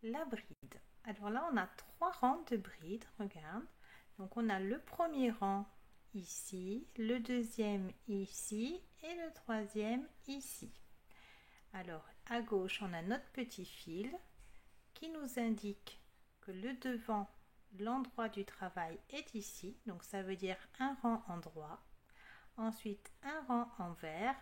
la bride. Alors là, on a 3 rangs de brides, regarde. Donc on a le premier rang ici, le deuxième ici et le troisième ici. Alors à gauche, on a notre petit fil qui nous indique que le devant, l'endroit du travail est ici. Donc ça veut dire un rang endroit. Ensuite, un rang envers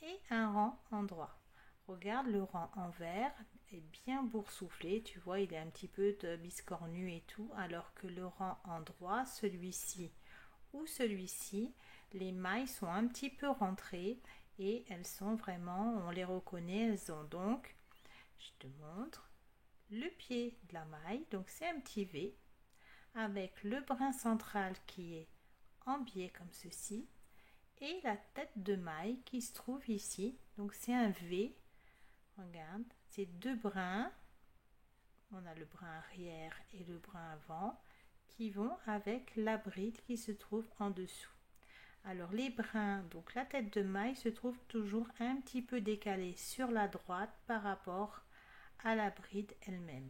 et un rang endroit. Regarde, le rang envers est bien boursouflé, tu vois, il est un petit peu de biscornu et tout, alors que le rang endroit, celui-ci ou celui-ci, les mailles sont un petit peu rentrées et elles sont vraiment, on les reconnaît, elles ont donc, je te montre, le pied de la maille, donc c'est un petit V, avec le brin central qui est en biais comme ceci, et la tête de maille qui se trouve ici, donc c'est un V. Regarde, ces deux brins, on a le brin arrière et le brin avant, qui vont avec la bride qui se trouve en dessous. Alors les brins, donc la tête de maille se trouve toujours un petit peu décalée sur la droite par rapport à la bride elle-même.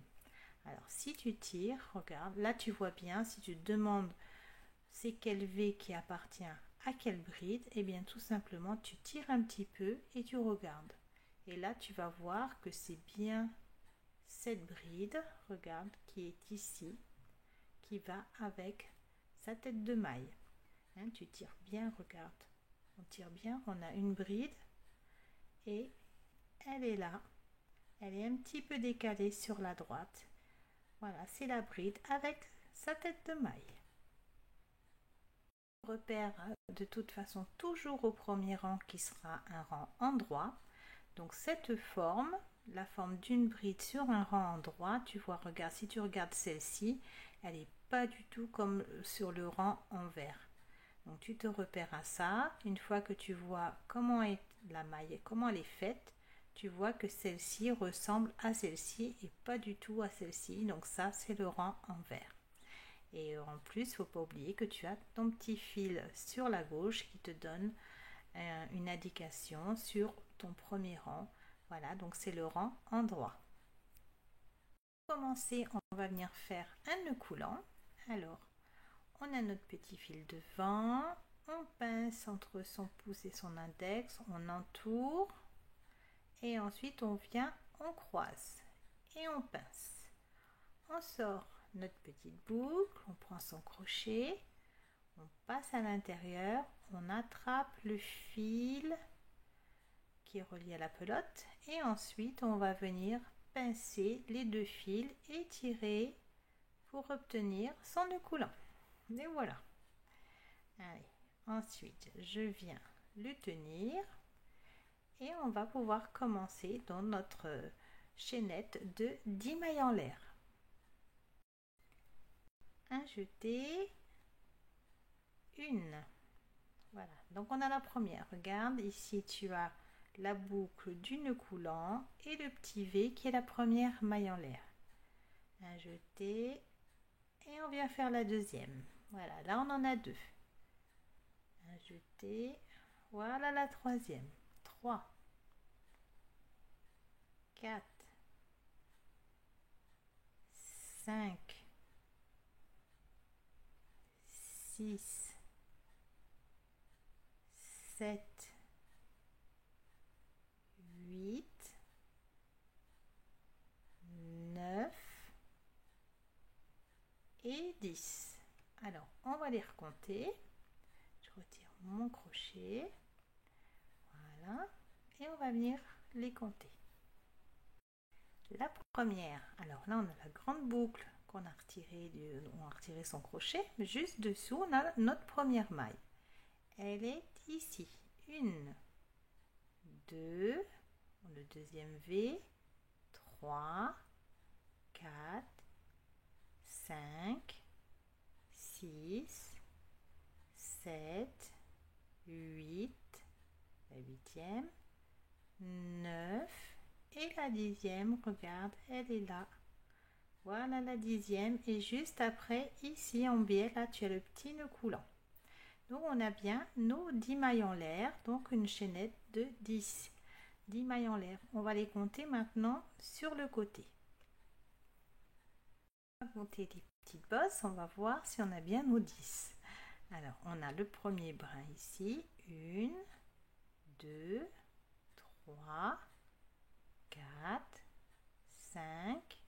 Alors si tu tires, regarde, là tu vois bien, si tu te demandes c'est quel V qui appartient à quelle bride, et bien tout simplement tu tires un petit peu et tu regardes. Et là, tu vas voir que c'est bien cette bride, regarde, qui est ici, qui va avec sa tête de maille. Hein, tu tires bien, regarde. On tire bien, on a une bride et elle est là. Elle est un petit peu décalée sur la droite. Voilà, c'est la bride avec sa tête de maille. On repère de toute façon toujours au premier rang qui sera un rang endroit. Donc cette forme, la forme d'une bride sur un rang endroit, tu vois, regarde, si tu regardes celle-ci, elle n'est pas du tout comme sur le rang envers. Donc tu te repères à ça. Une fois que tu vois comment est la maille, comment elle est faite, tu vois que celle-ci ressemble à celle-ci et pas du tout à celle-ci. Donc ça, c'est le rang envers. Et en plus, il ne faut pas oublier que tu as ton petit fil sur la gauche qui te donne une indication sur ton premier rang. Voilà, donc c'est le rang endroit. Pour commencer, on va venir faire un nœud coulant. Alors, on a notre petit fil devant, on pince entre son pouce et son index, on entoure et ensuite on vient, on croise et on pince. On sort notre petite boucle, on prend son crochet, on passe à l'intérieur, on attrape le fil qui est relié à la pelote et ensuite on va venir pincer les deux fils et tirer pour obtenir son nœud coulant. Et voilà. Allez, ensuite je viens le tenir et on va pouvoir commencer dans notre chaînette de 10 mailles en l'air. Un jeté, une. Voilà, donc on a la première. Regarde, ici tu as la boucle du nœud coulant et le petit V qui est la première maille en l'air. Un jeté et on vient faire la deuxième. Voilà, là on en a deux. Un jeté, voilà la troisième. 3, 4, 5, 6, 7, 8, 9 et 10. Alors, on va les recompter. Je retire mon crochet. Voilà. Et on va venir les compter. La première, alors là, on a la grande boucle qu'on a retirée, on a retiré son crochet. Juste dessous, on a notre première maille. Elle est ici. 1, 2, le deuxième V, 3, 4, 5, 6, 7, 8, la huitième, 9 et la dixième, regarde, elle est là. Voilà la dixième et juste après, ici en biais, là tu as le petit nœud coulant. Donc on a bien nos 10 mailles en l'air, donc une chaînette de 10 mailles en l'air. On va les compter maintenant sur le côté. On va compter les petites bosses, on va voir si on a bien nos 10. Alors, on a le premier brin ici, 1, 2, 3, 4, 5,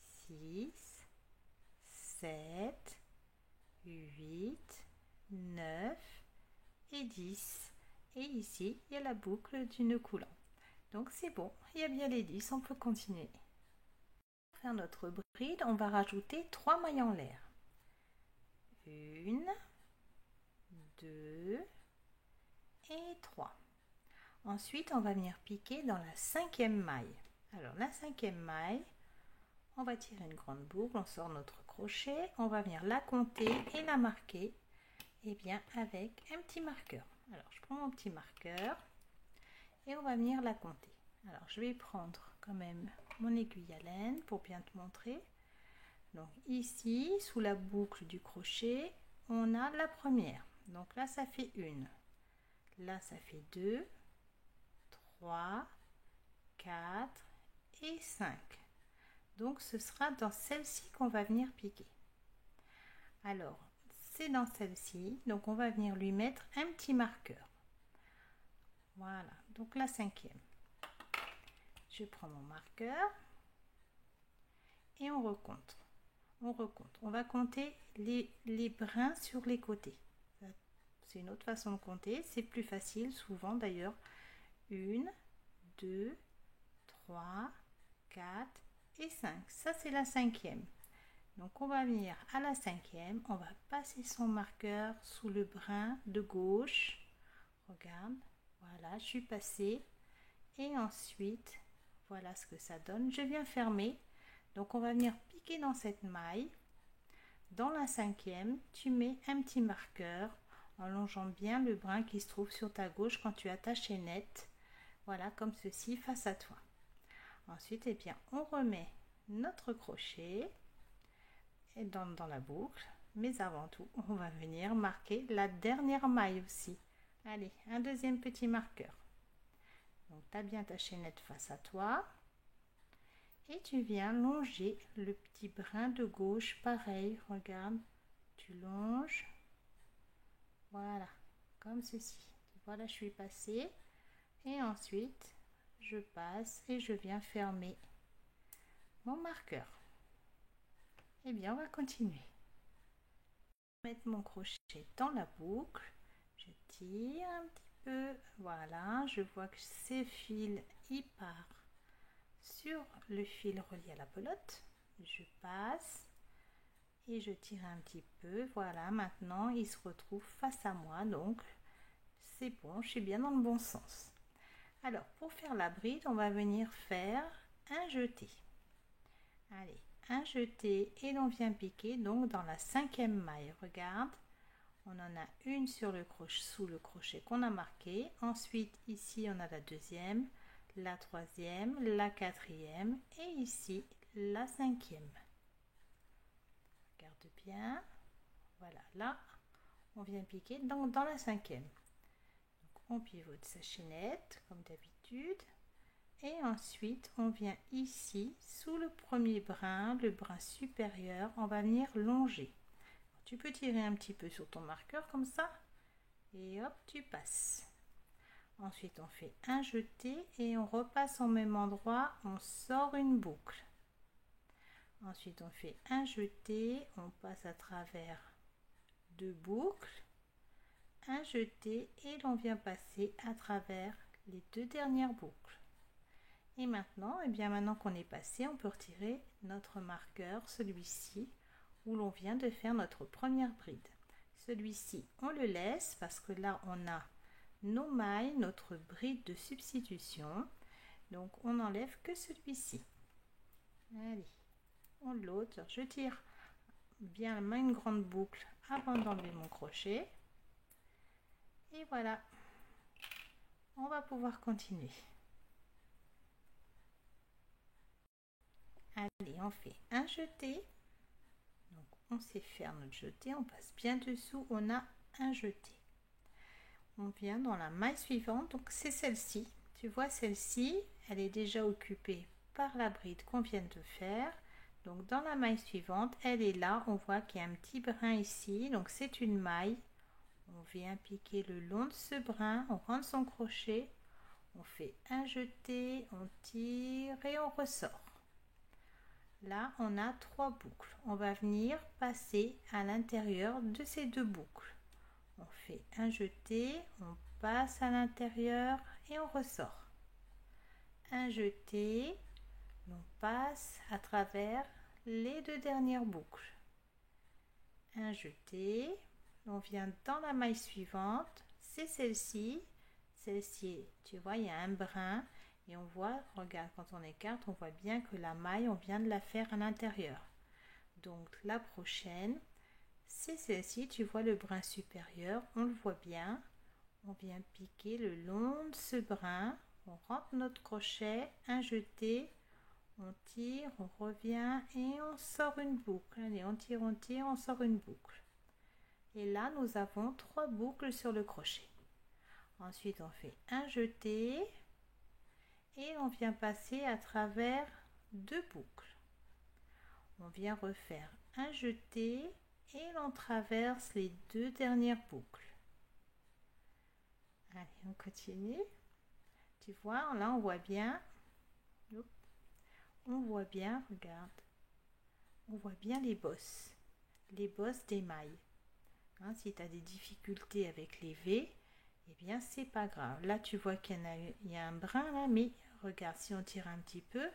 6, 7, 8, 9 et 10. Et ici, il y a la boucle du nœud coulant. Donc c'est bon, il y a bien les 10, on peut continuer. Pour faire notre bride, on va rajouter 3 mailles en l'air. 1, 2 et 3. Ensuite, on va venir piquer dans la 5e maille. Alors la 5e maille, on va tirer une grande boucle, on sort notre crochet, on va venir la compter et la marquer bien avec un petit marqueur. Alors je prends mon petit marqueur et on va venir la compter. Alors je vais prendre quand même mon aiguille à laine pour bien te montrer. Donc ici, sous la boucle du crochet, on a la première. Donc là, ça fait 1. Là, ça fait 2, 3, 4 et 5. Donc ce sera dans celle-ci qu'on va venir piquer. Alors, c'est dans celle-ci, donc on va venir lui mettre un petit marqueur. Voilà, donc la 5e. Je prends mon marqueur et on recompte. On va compter les brins sur les côtés. C'est une autre façon de compter, c'est plus facile souvent d'ailleurs. 1, 2, 3, 4 et 5. Ça c'est la 5e. Donc on va venir à la 5e, on va passer son marqueur sous le brin de gauche. Regarde, voilà, je suis passée. Et ensuite, voilà ce que ça donne. Je viens fermer. Donc on va venir piquer dans cette maille. Dans la 5e, tu mets un petit marqueur en longeant bien le brin qui se trouve sur ta gauche quand tu as ta chaînette. Voilà, comme ceci, face à toi. Ensuite, on remet notre crochet et dans la boucle. Mais avant tout, on va venir marquer la dernière maille aussi. Allez, un deuxième petit marqueur. Donc, tu as bien ta chaînette face à toi. Et tu viens longer le petit brin de gauche, pareil, regarde, tu longes, voilà, comme ceci. Voilà, je suis passée. Et ensuite, je passe et je viens fermer mon marqueur. Et bien, on va continuer. Mettre mon crochet dans la boucle, je tire un petit peu, voilà, je vois que ces fils, ils partent sur le fil relié à la pelote, je passe et je tire un petit peu, voilà, maintenant il se retrouve face à moi, donc c'est bon, je suis bien dans le bon sens. Alors pour faire la bride, on va venir faire un jeté. Allez, un jeté et l'on vient piquer donc dans la 5e maille, regarde, on en a une sur le crochet, sous le crochet qu'on a marqué, ensuite ici on a la 2e, la 3e, la 4e et ici la 5e. Regarde bien, voilà, là on vient piquer dans la 5e. Donc on pivote sa chaînette comme d'habitude et ensuite on vient ici sous le premier brin, le brin supérieur, on va venir longer. Tu peux tirer un petit peu sur ton marqueur comme ça et hop, tu passes. Ensuite, on fait un jeté et on repasse au même endroit, on sort une boucle. Ensuite, on fait un jeté, on passe à travers 2 boucles, un jeté et l'on vient passer à travers les 2 dernières boucles. Et maintenant, maintenant qu'on est passé, on peut retirer notre marqueur, celui-ci, où l'on vient de faire notre première bride. Celui-ci, on le laisse parce que là, on a nos mailles, notre bride de substitution. Donc, on n'enlève que celui-ci. Allez, on l'ôte. Je tire bien une grande boucle avant d'enlever mon crochet. Et voilà, on va pouvoir continuer. Allez, on fait un jeté. Donc, on sait faire notre jeté. On passe bien dessous. On a un jeté. On vient dans la maille suivante. Donc, c'est celle-ci. Tu vois, celle-ci, elle est déjà occupée par la bride qu'on vient de faire. Donc dans la maille suivante, elle est là, on voit qu'il y a un petit brin ici, donc c'est une maille. On vient piquer le long de ce brin, on rentre son crochet, on fait un jeté, on tire et on ressort. Là, on a 3 boucles. On va venir passer à l'intérieur de ces 2 boucles. On fait un jeté, on passe à l'intérieur et on ressort. Un jeté, on passe à travers les 2 dernières boucles. Un jeté, on vient dans la maille suivante, c'est celle-ci. Celle-ci, tu vois, il y a un brin. Et on voit, regarde, quand on écarte, on voit bien que la maille, on vient de la faire à l'intérieur. Donc la prochaine, c'est celle-ci, tu vois le brin supérieur, on le voit bien. On vient piquer le long de ce brin, on rentre notre crochet, un jeté, on tire, on revient et on sort une boucle. Allez, on tire, on sort une boucle. Et là, nous avons 3 boucles sur le crochet. Ensuite, on fait un jeté. Et on vient passer à travers 2 boucles. On vient refaire un jeté et on traverse les 2 dernières boucles. Allez, on continue. Tu vois, là on voit bien. On voit bien, regarde. On voit bien les bosses des mailles. Hein, si tu as des difficultés avec les V, eh bien c'est pas grave. Là tu vois qu'il y a un brin là, mais regarde, si on tire un petit peu,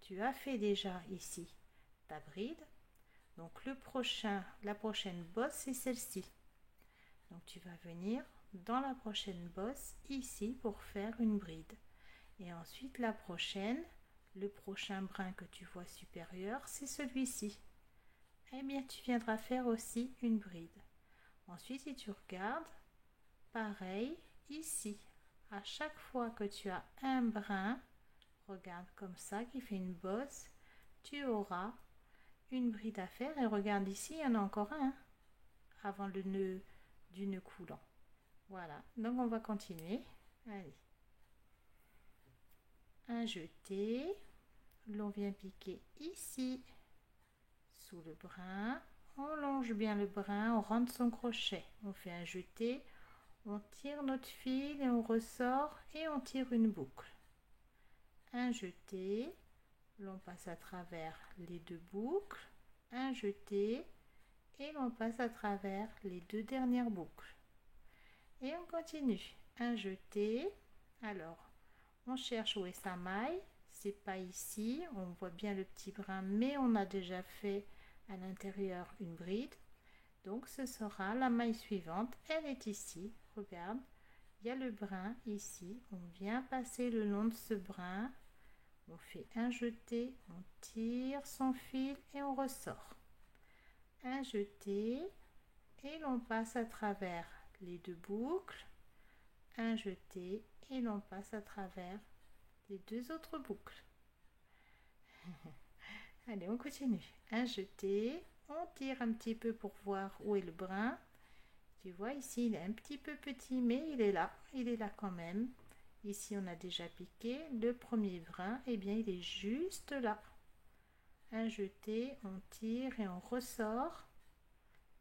tu as fait déjà ici ta bride. Donc la prochaine bosse, c'est celle-ci. Donc tu vas venir dans la prochaine bosse ici pour faire une bride. Et ensuite la prochaine, le prochain brin que tu vois supérieur, c'est celui-ci. Eh bien tu viendras faire aussi une bride. Ensuite, si tu regardes, pareil ici. À chaque fois que tu as un brin, regarde comme ça, qui fait une bosse, tu auras une bride à faire. Et regarde ici, il y en a encore un avant le nœud du nœud coulant. Voilà, donc on va continuer. Allez, un jeté, l'on vient piquer ici sous le brin, on longe bien le brin, on rentre son crochet, on fait un jeté, on tire notre fil et on ressort et on tire une boucle. Un jeté, l'on passe à travers les 2 boucles, un jeté et l'on passe à travers les 2 dernières boucles. Et on continue. Un jeté. Alors, on cherche où est sa maille. C'est pas ici. On voit bien le petit brin, mais on a déjà fait à l'intérieur une bride. Donc, ce sera la maille suivante. Elle est ici. Regarde. Il y a le brin ici. On vient passer le long de ce brin. On fait un jeté. On tire son fil et on ressort. Un jeté. Et l'on passe à travers les 2 boucles, un jeté et l'on passe à travers les 2 autres boucles. Allez, on continue. Un jeté, on tire un petit peu pour voir où est le brin. Tu vois ici, il est un petit peu petit, mais il est là quand même. Ici, on a déjà piqué le premier brin, et bien il est juste là. Un jeté, on tire et on ressort.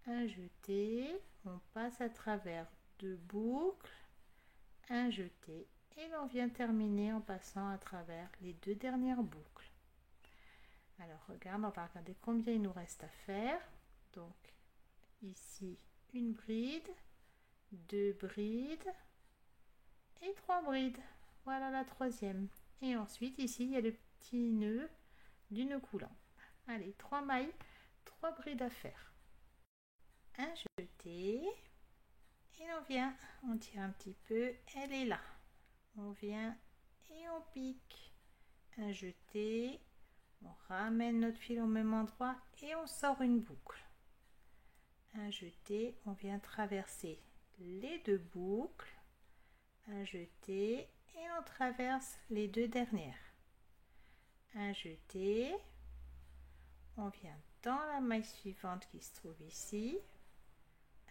Un jeté, on passe à travers 2 boucles, un jeté et l'on vient terminer en passant à travers les 2 dernières boucles. Alors regarde, on va regarder combien il nous reste à faire. Donc ici une bride, 2 brides et 3 brides. Voilà la troisième. Et ensuite ici il y a le petit nœud du nœud coulant. Allez, 3 mailles, 3 brides à faire. Un jeté et on vient, on tire un petit peu, elle est là. On vient et on pique. Un jeté, on ramène notre fil au même endroit et on sort une boucle. Un jeté, on vient traverser les 2 boucles. Un jeté et on traverse les 2 dernières. Un jeté, on vient dans la maille suivante qui se trouve ici.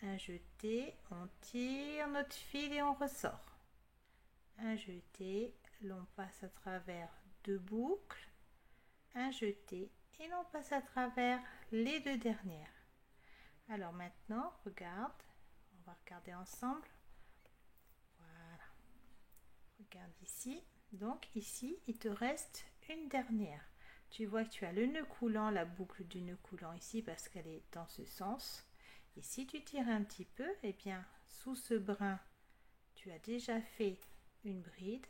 Un jeté, on tire notre fil et on ressort. Un jeté, l'on passe à travers 2 boucles. Un jeté et on passe à travers les deux dernières. Alors maintenant, regarde, on va regarder ensemble. Voilà, regarde ici. Donc ici, il te reste une dernière. Tu vois que tu as le nœud coulant, la boucle du nœud coulant ici parce qu'elle est dans ce sens. Et si tu tires un petit peu, eh bien, sous ce brin, tu as déjà fait une bride.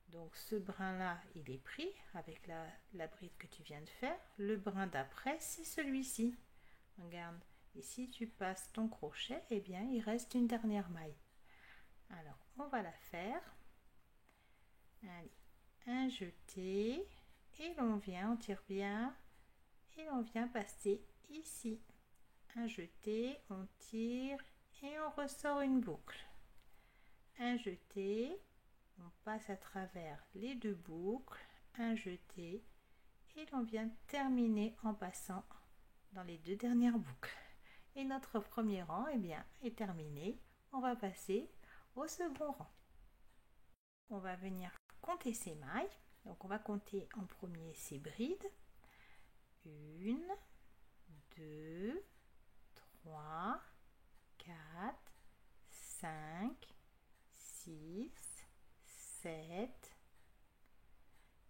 Donc ce brin-là, il est pris avec la bride que tu viens de faire. Le brin d'après, c'est celui-ci. Regarde. Et si tu passes ton crochet, eh bien, il reste une dernière maille. Alors, on va la faire. Allez, un jeté. Et l'on vient, on tire bien. Et on vient passer ici. Un jeté, on tire et on ressort une boucle. Un jeté, on passe à travers les deux boucles, un jeté et l'on vient terminer en passant dans les deux dernières boucles. Et notre premier rang est terminé. On va passer au second rang. On va venir compter ces mailles. Donc on va compter en premier ces brides. 1, 2, 3, 4, 5, 6, 7,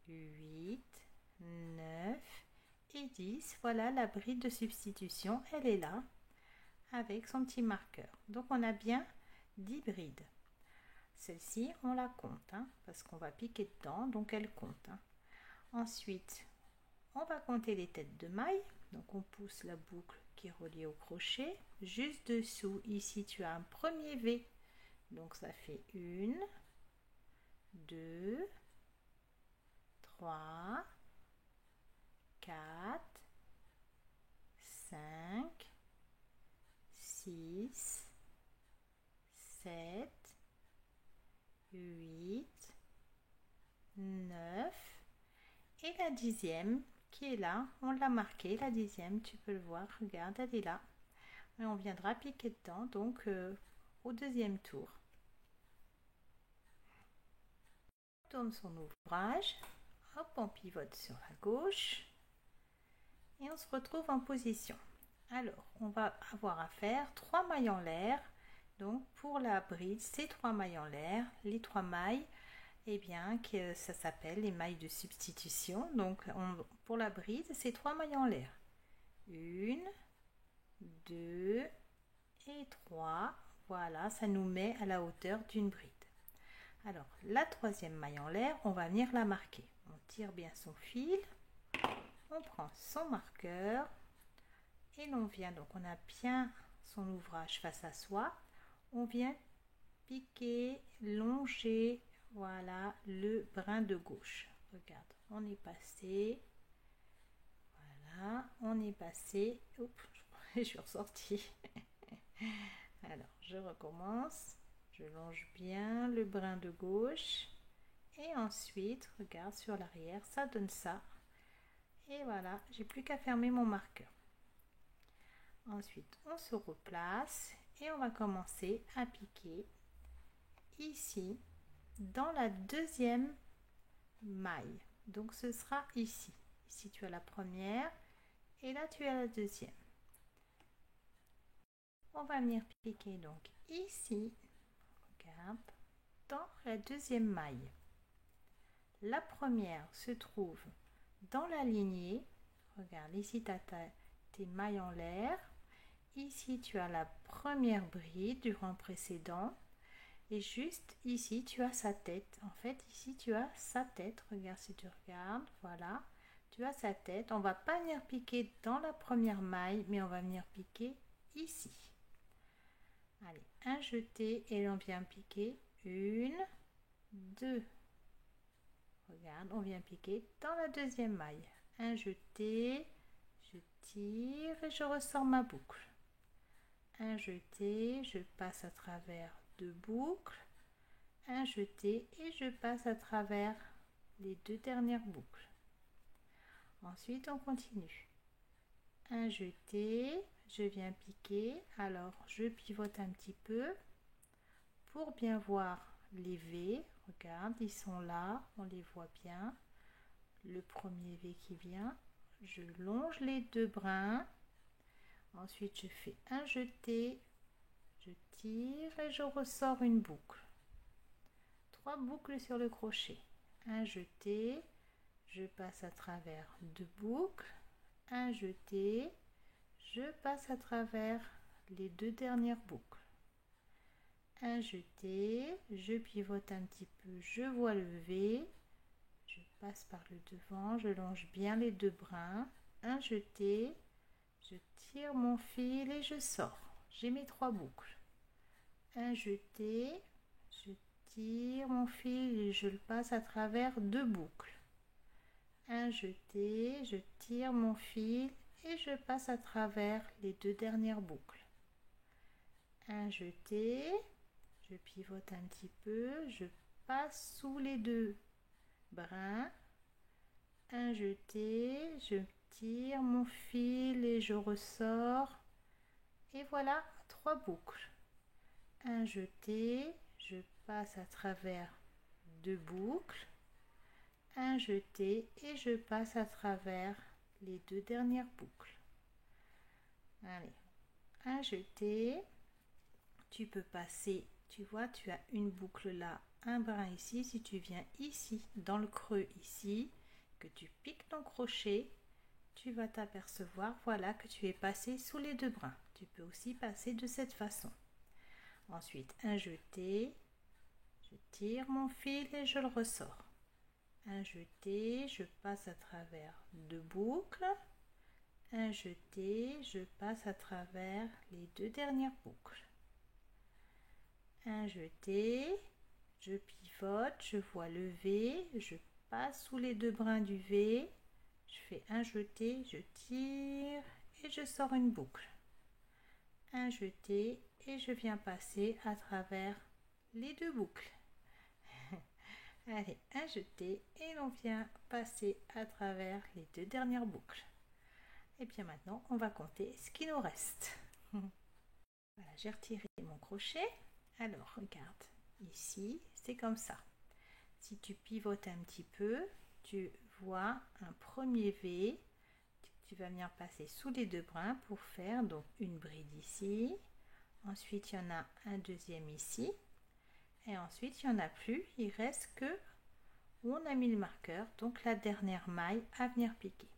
8, 9 et 10. Voilà la bride de substitution, elle est là avec son petit marqueur. Donc on a bien 10 brides. Celle-ci, on la compte parce qu'on va piquer dedans, donc elle compte. Ensuite, on va compter les têtes de mailles. Donc on pousse la boucle qui est reliée au crochet. Juste dessous, ici, tu as un premier V. Donc ça fait 1, 2, 3, 4, 5, 6, 7, 8, 9 et la dixième qui est là, on l'a marqué, la dixième, tu peux le voir, regarde, elle est là. Et on viendra piquer dedans, donc au deuxième tour. On tourne son ouvrage, hop, on pivote sur la gauche et on se retrouve en position. Alors, on va avoir à faire 3 mailles en l'air. Donc, pour la bride, c'est 3 mailles en l'air. Les 3 mailles, eh bien, ça s'appelle les mailles de substitution. Donc, pour la bride, c'est 3 mailles en l'air. 1, 2 et 3. Voilà, ça nous met à la hauteur d'une bride. Alors, la troisième maille en l'air, on va venir la marquer. On tire bien son fil. On prend son marqueur. Et l'on vient, donc on a bien son ouvrage face à soi, on vient piquer, longer, voilà, le brin de gauche. Regarde, on est passé, voilà, on est passé, oups, je suis ressortie. Alors, je recommence, je longe bien le brin de gauche, et ensuite, regarde, sur l'arrière, ça donne ça. Et voilà, j'ai plus qu'à fermer mon marqueur. Ensuite, on se replace et on va commencer à piquer ici dans la deuxième maille. Donc, ce sera ici. Ici, tu as la première et là, tu as la deuxième. On va venir piquer donc ici, regarde, dans la deuxième maille. La première se trouve dans la lignée. Regarde, ici, tu as tes mailles en l'air. Ici, tu as la première bride du rang précédent. Et juste ici, tu as sa tête. En fait, ici, tu as sa tête. Regarde si tu regardes. Voilà. Tu as sa tête. On va pas venir piquer dans la première maille, mais on va venir piquer ici. Allez, un jeté et l'on vient piquer 1, 2. Regarde, on vient piquer dans la deuxième maille. Un jeté, je tire et je ressors ma boucle. Un jeté, je passe à travers deux boucles, un jeté et je passe à travers les deux dernières boucles. Ensuite, on continue. Un jeté, je viens piquer, alors je pivote un petit peu pour bien voir les V. Regarde, ils sont là, on les voit bien. Le premier V qui vient, je longe les 2 brins, ensuite je fais un jeté, je tire et je ressors une boucle. 3 boucles sur le crochet, un jeté, je passe à travers 2 boucles, un jeté, je passe à travers les 2 dernières boucles, un jeté, je pivote un petit peu, je vois le V, je passe par le devant, je longe bien les 2 brins, un jeté, je tire mon fil et je sors. J'ai mes 3 boucles, un jeté, je tire mon fil et je le passe à travers 2 boucles, un jeté, je tire mon fil et je passe à travers les 2 dernières boucles, un jeté, je pivote un petit peu, je passe sous les 2 brins, un jeté, je tire mon fil et je ressors, et voilà 3 boucles, un jeté, je passe à travers 2 boucles, un jeté et je passe à travers les 2 dernières boucles. Allez, un jeté, tu peux passer, tu vois, tu as une boucle là, un brin ici. Si tu viens ici dans le creux ici, que tu piques ton crochet, tu vas t'apercevoir, voilà, que tu es passé sous les 2 brins. Tu peux aussi passer de cette façon. Ensuite, un jeté, je tire mon fil et je le ressors, un jeté, je passe à travers 2 boucles, un jeté, je passe à travers les 2 dernières boucles, un jeté, je pivote, je vois le V, je passe sous les 2 brins du V, je fais un jeté, je tire et je sors une boucle, un jeté et je viens passer à travers les 2 boucles. Allez, un jeté et l'on vient passer à travers les 2 dernières boucles. Et bien maintenant, on va compter ce qui nous reste. Voilà, j'ai retiré mon crochet. Alors, regarde, ici, c'est comme ça. Si tu pivotes un petit peu, tu vois un premier V. Tu vas venir passer sous les 2 brins pour faire donc une bride ici. Ensuite, il y en a un deuxième ici. Et ensuite, il n'y en a plus. Il reste que où on a mis le marqueur, donc la dernière maille à venir piquer.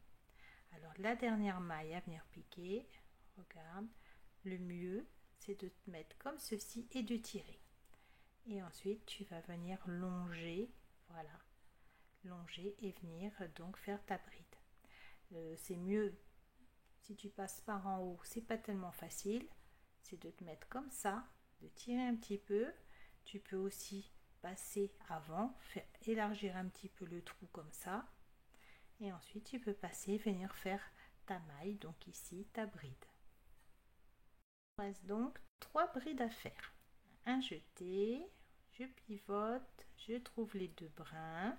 Alors, la dernière maille à venir piquer, regarde, le mieux, c'est de te mettre comme ceci et de tirer. Et ensuite, tu vas venir longer, voilà, longer et venir donc faire ta bride. C'est mieux si tu passes par en haut, c'est pas tellement facile, c'est de te mettre comme ça, de tirer un petit peu. Tu peux aussi passer avant, faire élargir un petit peu le trou comme ça, et ensuite tu peux passer, venir faire ta maille, donc ici ta bride. Il reste donc 3 brides à faire. Un jeté, je pivote, je trouve les 2 brins,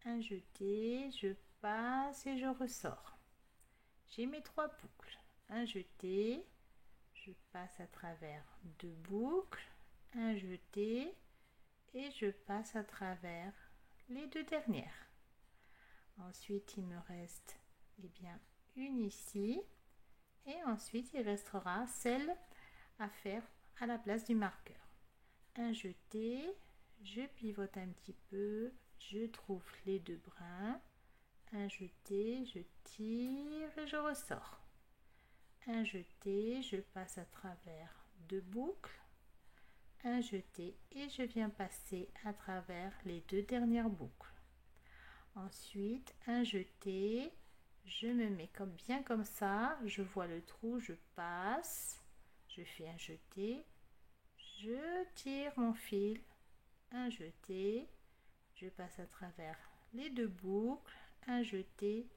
un jeté, je passe et je ressors. J'ai mes 3 boucles, un jeté, je passe à travers 2 boucles, un jeté et je passe à travers les 2 dernières. Ensuite, il me reste bien une ici, et ensuite il restera celle à faire à la place du marqueur. Un jeté, je pivote un petit peu, je trouve les 2 brins, un jeté, je tire et je ressors. Un jeté, je passe à travers 2 boucles, un jeté et je viens passer à travers les 2 dernières boucles. Ensuite, un jeté, je me mets bien comme ça, je vois le trou, je passe, je fais un jeté, je tire mon fil, un jeté, je passe à travers les 2 boucles, un jeté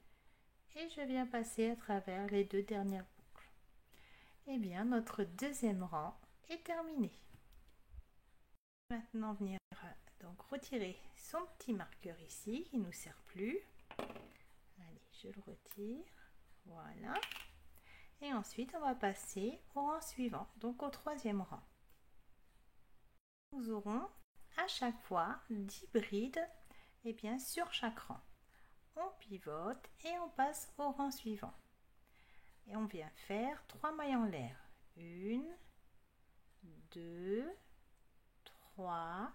et je viens passer à travers les 2 dernières boucles. Et bien, notre deuxième rang est terminé. Maintenant, venir donc retirer son petit marqueur ici qui ne nous sert plus. Allez, je le retire, voilà. Et ensuite, on va passer au rang suivant, donc au 3e rang. Nous aurons à chaque fois 10 brides sur chaque rang. on pivote et on passe au rang suivant. Et on vient faire 3 mailles en l'air. 1, 2, 3.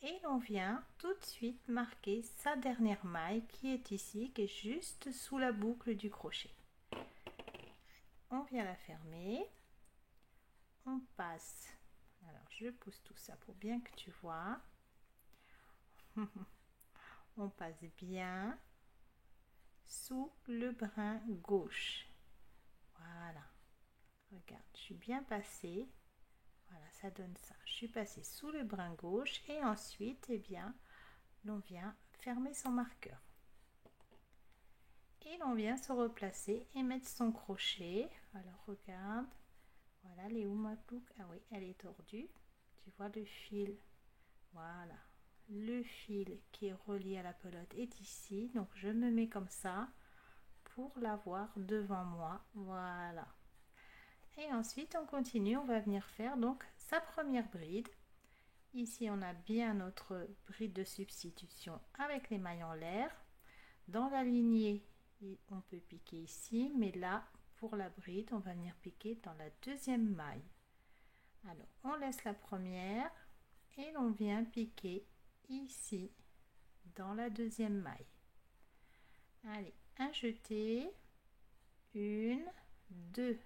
Et l'on vient tout de suite marquer sa dernière maille qui est ici, qui est juste sous la boucle du crochet. On vient la fermer. On passe. Alors je pousse tout ça pour bien que tu vois. On passe bien sous le brin gauche. Voilà. Regarde, je suis bien passée. Voilà, ça donne ça. Je suis passée sous le brin gauche et ensuite, eh bien, l'on vient fermer son marqueur. Et l'on vient se replacer et mettre son crochet. Alors regarde. Voilà, elle est où ma boucle? Ah oui, elle est tordue. Tu vois le fil. Voilà. Le fil qui est relié à la pelote est ici. Donc je me mets comme ça pour l'avoir devant moi. Voilà. Et ensuite on continue, on va venir faire donc sa première bride. Ici on a bien notre bride de substitution avec les mailles en l'air. Dans la lignée, on peut piquer ici, mais là pour la bride on va venir piquer dans la deuxième maille. Alors on laisse la première et l'on vient piquer ici dans la deuxième maille. Allez, un jeté, 1, 2.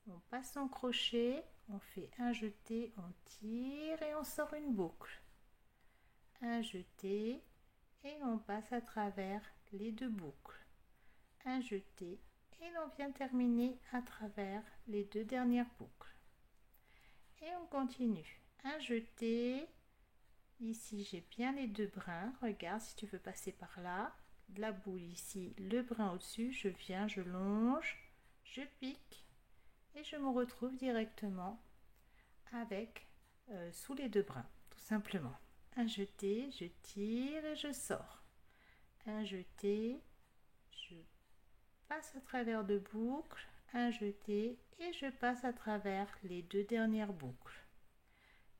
On passe son crochet, on fait un jeté, on tire et on sort une boucle. Un jeté et on passe à travers les deux boucles. Un jeté et l'on vient terminer à travers les deux dernières boucles. Et on continue. Un jeté. Ici, j'ai bien les deux brins. Regarde, si tu veux passer par là, la boule ici, le brin au-dessus, je viens, je longe, je pique et je me retrouve directement avec sous les deux brins, tout simplement. Un jeté, je tire et je sors. Un jeté, je passe à travers deux boucles, un jeté et je passe à travers les deux dernières boucles.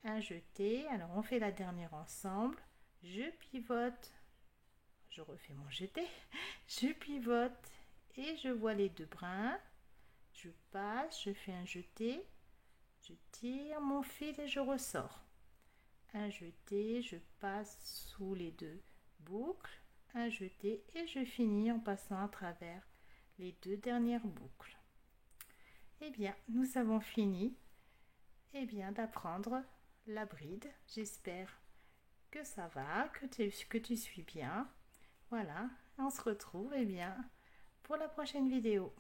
Un jeté, alors on fait la dernière ensemble, je pivote, je refais mon jeté, je pivote et je vois les deux brins, je passe, je fais un jeté, je tire mon fil et je ressors. Un jeté, je passe sous les deux boucles, un jeté et je finis en passant à travers les deux dernières boucles. Eh bien, nous avons fini d'apprendre la bride. J'espère que ça va, que tu suis bien. Voilà, on se retrouve pour la prochaine vidéo.